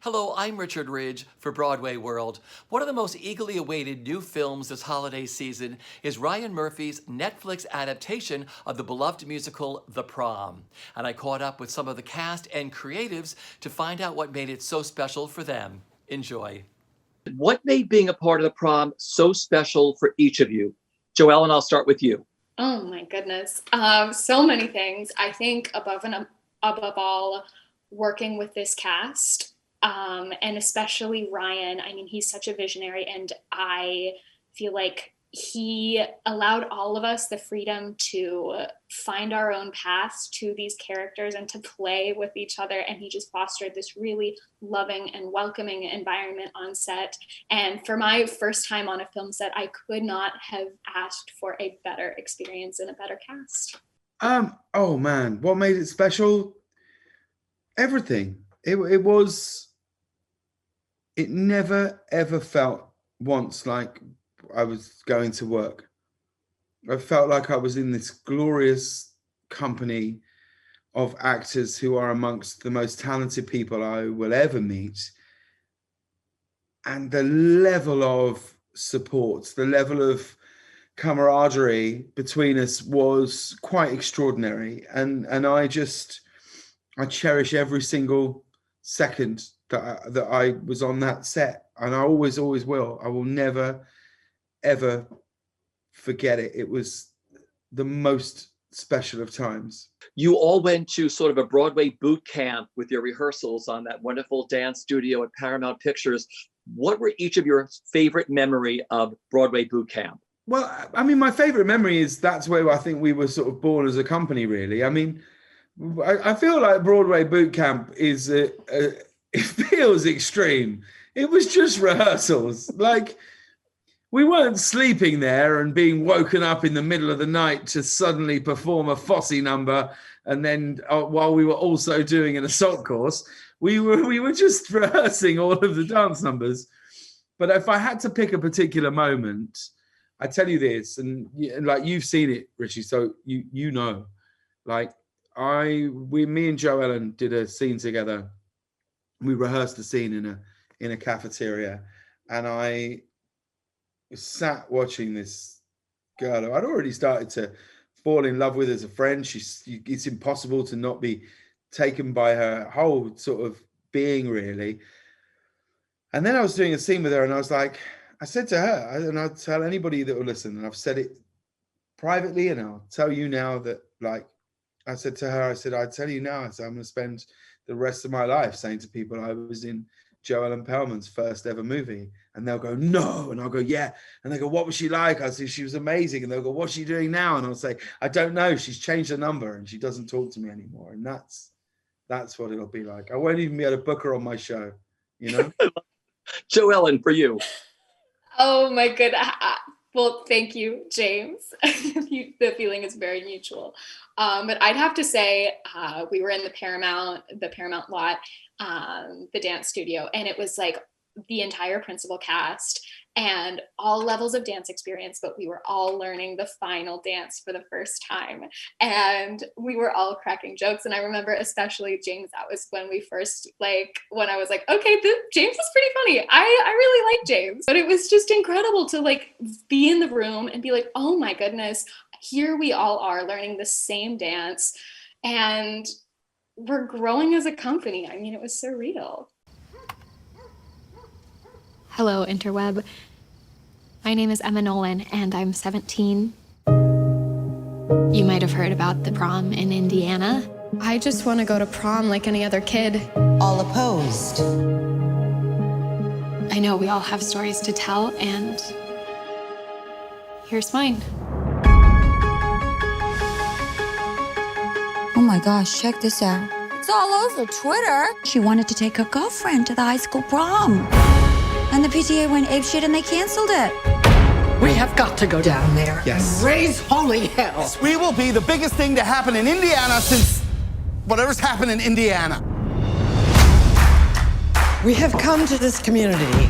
Hello, I'm Richard Ridge for Broadway World. One of the most eagerly awaited new films this holiday season is Ryan Murphy's Netflix adaptation of the beloved musical The Prom. And I caught up with some of the cast and creatives to find out what made it so special for them. Enjoy. What made being a part of The Prom so special for each of you? Jo Ellen, I'll start with you. Oh my goodness. So many things. I think above all, working with this cast. And especially Ryan, I mean, he's such a visionary, and I feel like he allowed all of us the freedom to find our own paths to these characters and to play with each other. And he just fostered this really loving and welcoming environment on set. And for my first time on a film set, I could not have asked for a better experience and a better cast. Oh man, what made it special? Everything. It never, ever felt once like I was going to work. I felt like I was in this glorious company of actors who are amongst the most talented people I will ever meet. And the level of support, the level of camaraderie between us was quite extraordinary. And I cherish every single second that I was on that set, and I always will. I will never, ever forget it. It was the most special of times. You all went to sort of a Broadway boot camp with your rehearsals on that wonderful dance studio at Paramount Pictures. What were each of your favorite memory of Broadway boot camp? Well, I mean, my favorite memory is that's where I think we were sort of born as a company, really. I mean, I feel like Broadway boot camp is it feels extreme. It was just rehearsals. Like, we weren't sleeping there and being woken up in the middle of the night to suddenly perform a Fosse number, and then while we were also doing an assault course, we were just rehearsing all of the dance numbers. But if I had to pick a particular moment, I tell you this, and like you've seen it, Richie, so you know, like me and Jo Ellen did a scene together. We rehearsed the scene in a cafeteria, and I sat watching this girl who I'd already started to fall in love with as a friend. It's impossible to not be taken by her whole sort of being, really. And then I was doing a scene with her, and I said to her, and I'll tell anybody that will listen, and I've said it privately, and I'll tell you now that, like, I said to her, I'd tell you now, I'm going to spend the rest of my life saying to people I was in Jo Ellen Pellman's first ever movie, and they'll go, no, and I'll go, yeah, and they go, what was she like? I'll say, she was amazing, and they'll go, what's she doing now? And I'll say, I don't know, she's changed her number and she doesn't talk to me anymore. And that's what it'll be like. I won't even be able to book her on my show, you know. Jo Ellen, for you. Oh my goodness. Well, thank you, James. The feeling is very mutual. But I'd have to say we were in the Paramount lot, the dance studio, and it was like the entire principal cast and all levels of dance experience, but we were all learning the final dance for the first time. And we were all cracking jokes. And I remember especially James, that was when we first, when I was like, okay, James is pretty funny. I really like James. But it was just incredible to be in the room and be like, oh my goodness, here we all are learning the same dance. And we're growing as a company. I mean, it was surreal. Hello, interweb. My name is Emma Nolan, and I'm 17. You might have heard about the prom in Indiana. I just want to go to prom like any other kid. All opposed. I know we all have stories to tell, and here's mine. Oh my gosh, check this out. It's all over Twitter. She wanted to take her girlfriend to the high school prom. And the PTA went apeshit and they canceled it. We have got to go down there. Yes. And raise holy hell. Yes, we will be the biggest thing to happen in Indiana since whatever's happened in Indiana. We have come to this community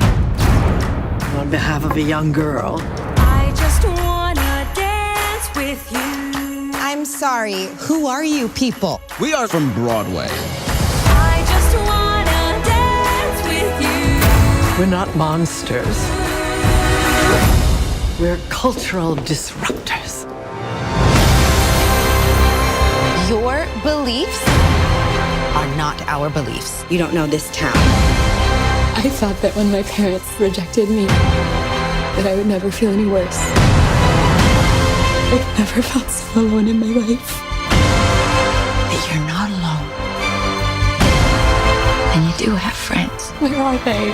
on behalf of a young girl. I just wanna dance with you. I'm sorry, who are you people? We are from Broadway. I just wanna dance We're not monsters. We're cultural disruptors. Your beliefs are not our beliefs. You don't know this town. I thought that when my parents rejected me, that I would never feel any worse. I've never felt so alone in my life. But you're not alone. And you do have friends. Where are they?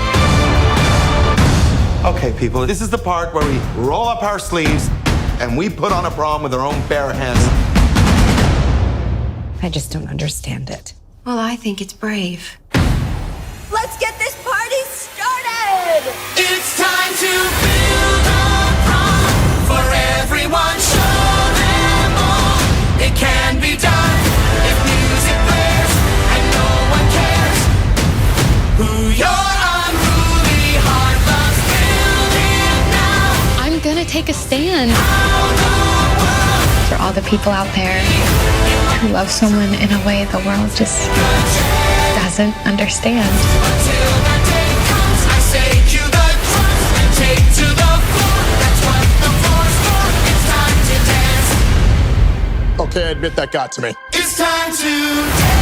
Okay, people, this is the part where we roll up our sleeves and we put on a prom with our own bare hands. I just don't understand it. Well, I think it's brave. Let's get this party started! It's time to build a prom for everyone. Show them all it can be done if music plays and no one cares who you're. Unruly heart loves building now. I'm gonna take a stand for all the people out there who love someone in a way the world just doesn't understand. Until that day comes, I say cue the drums and take to the floor. That's what the floor's for. It's time to dance. Okay, I admit that got to me. It's time to dance.